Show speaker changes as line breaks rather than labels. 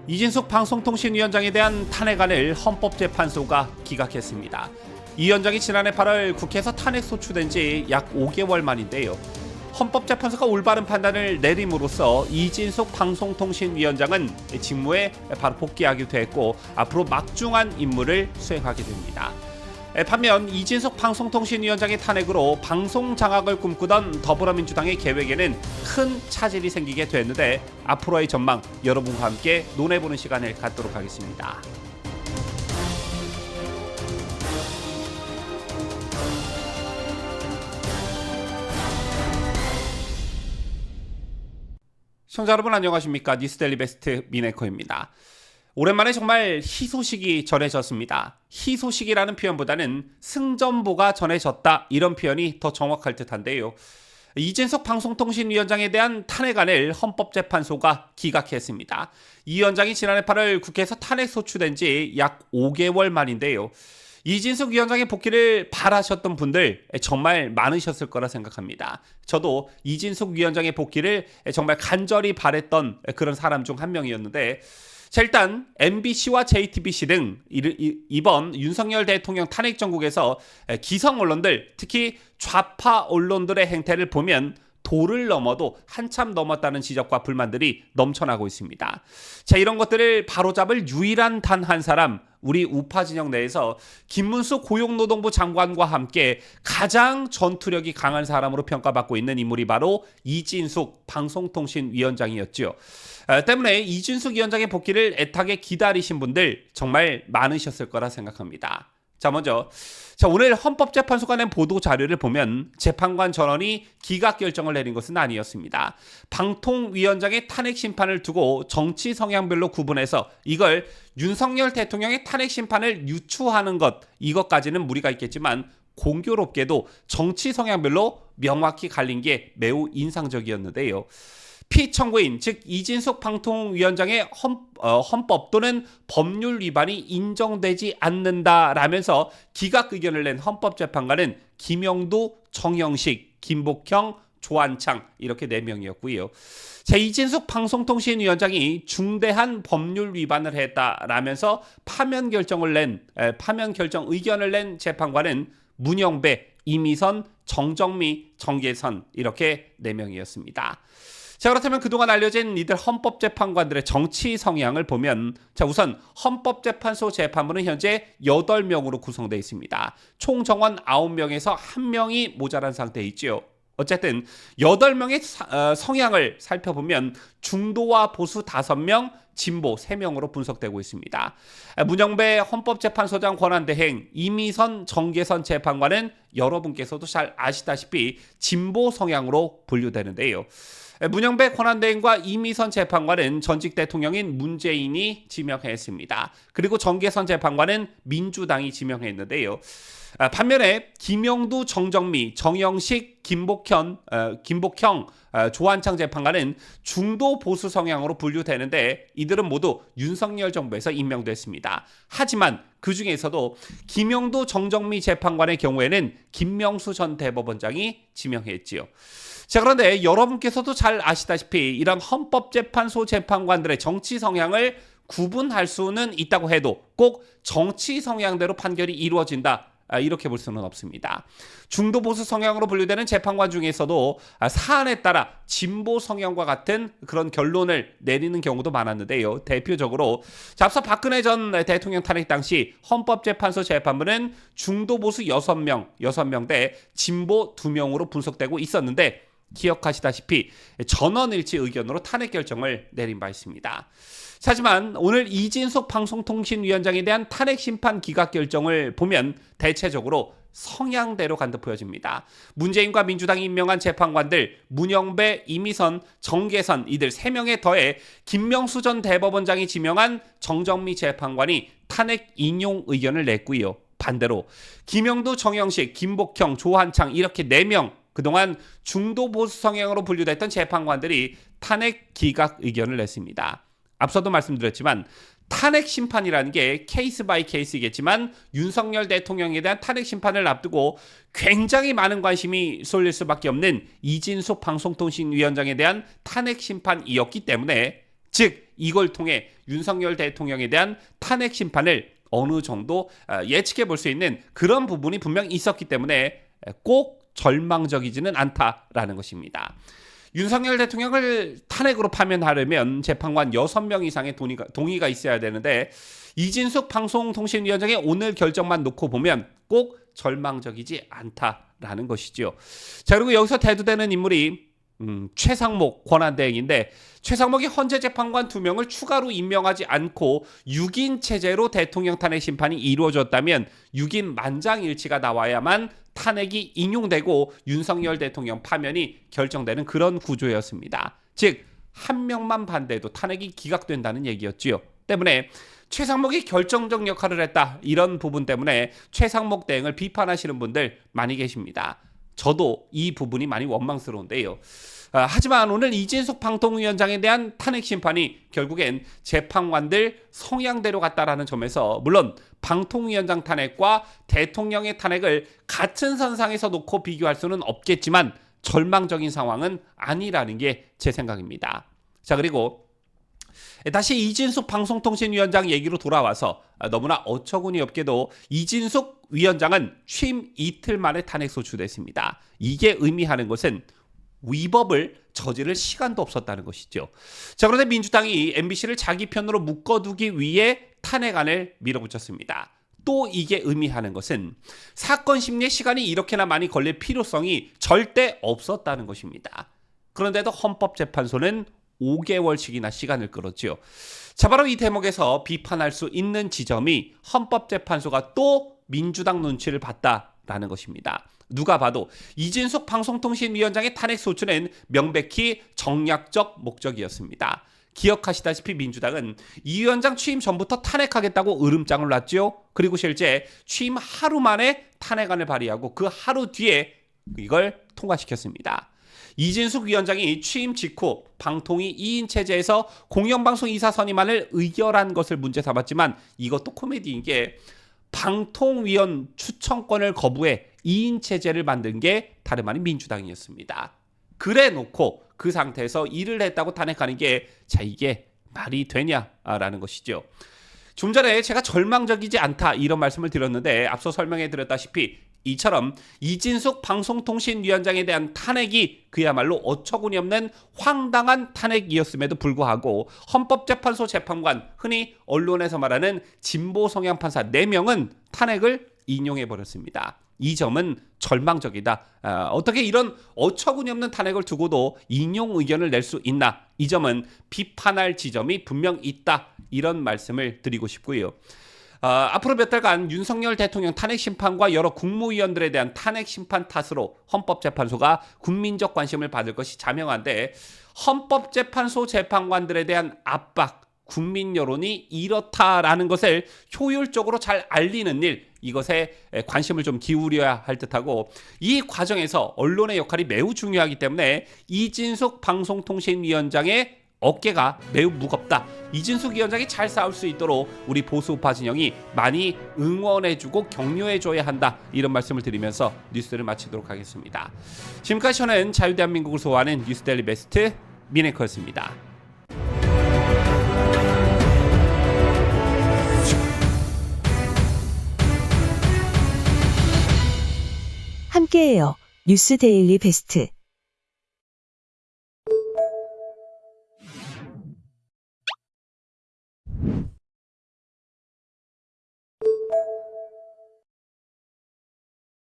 이진숙 방송통신위원장에 대한 탄핵안을 헌법재판소가 기각했습니다. 이 위원장이 지난해 8월 국회에서 탄핵 소추된 지 약 5개월 만인데요. 헌법재판소가 올바른 판단을 내림으로써 이진숙 방송통신위원장은 직무에 바로 복귀하게 됐고 앞으로 막중한 임무를 수행하게 됩니다. 반면 이진숙 방송통신위원장의 탄핵으로 방송 장악을 꿈꾸던 더불어민주당의 계획에는 큰 차질이 생기게 됐는데 앞으로의 전망 여러분과 함께 논해보는 시간을 갖도록 하겠습니다. 시청자 여러분 안녕하십니까? 뉴스데일리 베스트 미네커입니다. 오랜만에 정말 희소식이 전해졌습니다. 희소식이라는 표현보다는 승전보가 전해졌다 이런 표현이 더 정확할 듯한데요. 이진숙 방송통신위원장에 대한 탄핵안을 헌법재판소가 기각했습니다. 이 위원장이 지난해 8월 국회에서 탄핵 소추된 지 약 5개월 만인데요. 이진숙 위원장의 복귀를 바라셨던 분들 정말 많으셨을 거라 생각합니다. 저도 이진숙 위원장의 복귀를 정말 간절히 바랬던 그런 사람 중 한 명이었는데 자, 일단 MBC와 JTBC 등 이번 윤석열 대통령 탄핵 정국에서 기성 언론들, 특히 좌파 언론들의 행태를 보면 도를 넘어도 한참 넘었다는 지적과 불만들이 넘쳐나고 있습니다. 자, 이런 것들을 바로잡을 유일한 단 한 사람, 우리 우파 진영 내에서 김문수 고용노동부 장관과 함께 가장 전투력이 강한 사람으로 평가받고 있는 인물이 바로 이진숙 방송통신위원장이었죠. 때문에 이진숙 위원장의 복귀를 애타게 기다리신 분들 정말 많으셨을 거라 생각합니다. 자, 먼저 오늘 헌법재판소가 낸 보도 자료를 보면 재판관 전원이 기각 결정을 내린 것은 아니었습니다. 방통위원장의 탄핵 심판을 두고 정치 성향별로 구분해서 이걸 윤석열 대통령의 탄핵 심판을 유추하는 것, 이것까지는 무리가 있겠지만 공교롭게도 정치 성향별로 명확히 갈린 게 매우 인상적이었는데요. 피청구인 즉 이진숙 방통위원장의 헌법 또는 법률 위반이 인정되지 않는다라면서 기각 의견을 낸 헌법재판관은 김영두, 정영식, 김복형, 조한창 이렇게 4명이었고요. 자, 이진숙 방송통신위원장이 중대한 법률 위반을 했다라면서 파면 결정 의견을 낸 재판관은 문영배, 이미선, 정정미, 정계선 이렇게 4명이었습니다. 자, 그렇다면 그동안 알려진 이들 헌법재판관들의 정치 성향을 보면 자, 우선 헌법재판소 재판부는 현재 8명으로 구성되어 있습니다. 총 정원 9명에서 1명이 모자란 상태에 있죠. 어쨌든 8명의 성향을 살펴보면 중도와 보수 5명, 진보 3명으로 분석되고 있습니다. 문영배 헌법재판소장 권한대행, 이미선, 정계선 재판관은 여러분께서도 잘 아시다시피 진보 성향으로 분류되는데요. 문영배 권한대행과 이미선 재판관은 전직 대통령인 문재인이 지명했습니다. 그리고 정계선 재판관은 민주당이 지명했는데요. 반면에 김영두, 정정미, 정영식, 김복형, 조한창 재판관은 중도 보수 성향으로 분류되는데 이들은 모두 윤석열 정부에서 임명됐습니다. 하지만 그 중에서도 김영두, 정정미 재판관의 경우에는 김명수 전 대법원장이 지명했지요. 자, 그런데 여러분께서도 잘 아시다시피 이런 헌법재판소 재판관들의 정치 성향을 구분할 수는 있다고 해도 꼭 정치 성향대로 판결이 이루어진다, 이렇게 볼 수는 없습니다. 중도 보수 성향으로 분류되는 재판관 중에서도 사안에 따라 진보 성향과 같은 그런 결론을 내리는 경우도 많았는데요. 대표적으로 앞서 박근혜 전 대통령 탄핵 당시 헌법재판소 재판부는 중도 보수 6명 대 진보 2명으로 분석되고 있었는데 기억하시다시피 전원일치 의견으로 탄핵 결정을 내린 바 있습니다. 하지만 오늘 이진숙 방송통신위원장에 대한 탄핵 심판 기각 결정을 보면 대체적으로 성향대로 간 듯 보여집니다. 문재인과 민주당이 임명한 재판관들 문영배, 이미선, 정계선 이들 3명에 더해 김명수 전 대법원장이 지명한 정정미 재판관이 탄핵 인용 의견을 냈고요. 반대로 김영두, 정영식, 김복형, 조한창 이렇게 4명 그동안 중도 보수 성향으로 분류됐던 재판관들이 탄핵 기각 의견을 냈습니다. 앞서도 말씀드렸지만 탄핵 심판이라는 게 케이스 바이 케이스이겠지만 윤석열 대통령에 대한 탄핵 심판을 앞두고 굉장히 많은 관심이 쏠릴 수밖에 없는 이진숙 방송통신위원장에 대한 탄핵 심판이었기 때문에 즉 이걸 통해 윤석열 대통령에 대한 탄핵 심판을 어느 정도 예측해 볼 수 있는 그런 부분이 분명 있었기 때문에 꼭 절망적이지는 않다라는 것입니다. 윤석열 대통령을 탄핵으로 파면하려면 재판관 6명 이상의 동의가 있어야 되는데 이진숙 방송통신위원장의 오늘 결정만 놓고 보면 꼭 절망적이지 않다라는 것이죠. 자, 그리고 여기서 대두되는 인물이 최상목 권한대행인데 최상목이 헌재 재판관 2명을 추가로 임명하지 않고 6인 체제로 대통령 탄핵 심판이 이루어졌다면 6인 만장일치가 나와야만 탄핵이 인용되고 윤석열 대통령 파면이 결정되는 그런 구조였습니다. 즉, 한 명만 반대해도 탄핵이 기각된다는 얘기였지요. 때문에 최상목이 결정적 역할을 했다. 이런 부분 때문에 최상목 대행을 비판하시는 분들 많이 계십니다. 저도 이 부분이 많이 원망스러운데요. 하지만 오늘 이진숙 방통위원장에 대한 탄핵 심판이 결국엔 재판관들 성향대로 갔다라는 점에서 물론 방통위원장 탄핵과 대통령의 탄핵을 같은 선상에서 놓고 비교할 수는 없겠지만 절망적인 상황은 아니라는 게 제 생각입니다. 자, 그리고 다시 이진숙 방송통신위원장 얘기로 돌아와서 너무나 어처구니 없게도 이진숙 위원장은 취임 이틀 만에 탄핵 소추됐습니다. 이게 의미하는 것은 위법을 저지를 시간도 없었다는 것이죠. 자, 그런데 민주당이 MBC를 자기 편으로 묶어두기 위해 탄핵안을 밀어붙였습니다. 또 이게 의미하는 것은 사건 심리에 시간이 이렇게나 많이 걸릴 필요성이 절대 없었다는 것입니다. 그런데도 헌법재판소는 5개월씩이나 시간을 끌었죠. 자, 바로 이 대목에서 비판할 수 있는 지점이 헌법재판소가 또 민주당 눈치를 봤다라는 것입니다. 누가 봐도 이진숙 방송통신위원장의 탄핵 소추는 명백히 정략적 목적이었습니다. 기억하시다시피 민주당은 이 위원장 취임 전부터 탄핵하겠다고 으름장을 놨죠. 그리고 실제 취임 하루 만에 탄핵안을 발의하고 그 하루 뒤에 이걸 통과시켰습니다. 이진숙 위원장이 취임 직후 방통위 2인 체제에서 공영방송 이사 선임안을 의결한 것을 문제 삼았지만 이것도 코미디인 게 방통위원 추천권을 거부해 2인 체제를 만든 게 다름 아닌 민주당이었습니다. 그래 놓고 그 상태에서 일을 했다고 탄핵하는 게 자, 이게 말이 되냐라는 것이죠. 좀 전에 제가 절망적이지 않다 이런 말씀을 드렸는데 앞서 설명해 드렸다시피 이처럼 이진숙 방송통신위원장에 대한 탄핵이 그야말로 어처구니 없는 황당한 탄핵이었음에도 불구하고 헌법재판소 재판관, 흔히 언론에서 말하는 진보 성향 판사 4명은 탄핵을 인용해버렸습니다. 이 점은 절망적이다. 어떻게 이런 어처구니 없는 탄핵을 두고도 인용 의견을 낼 수 있나? 이 점은 비판할 지점이 분명 있다. 이런 말씀을 드리고 싶고요. 앞으로 몇 달간 윤석열 대통령 탄핵 심판과 여러 국무위원들에 대한 탄핵 심판 탓으로 헌법재판소가 국민적 관심을 받을 것이 자명한데 헌법재판소 재판관들에 대한 압박, 국민 여론이 이렇다라는 것을 효율적으로 잘 알리는 일, 이것에 관심을 좀 기울여야 할 듯하고 이 과정에서 언론의 역할이 매우 중요하기 때문에 이진숙 방송통신위원장의 어깨가 매우 무겁다. 이진숙 위원장이 잘 싸울 수 있도록 우리 보수우파 진영이 많이 응원해주고 격려해줘야 한다. 이런 말씀을 드리면서 뉴스를 마치도록 하겠습니다. 지금까지 저는 자유대한민국을 소화하는 뉴스데일리 베스트 미네커였습니다.
함께해요. 뉴스데일리 베스트.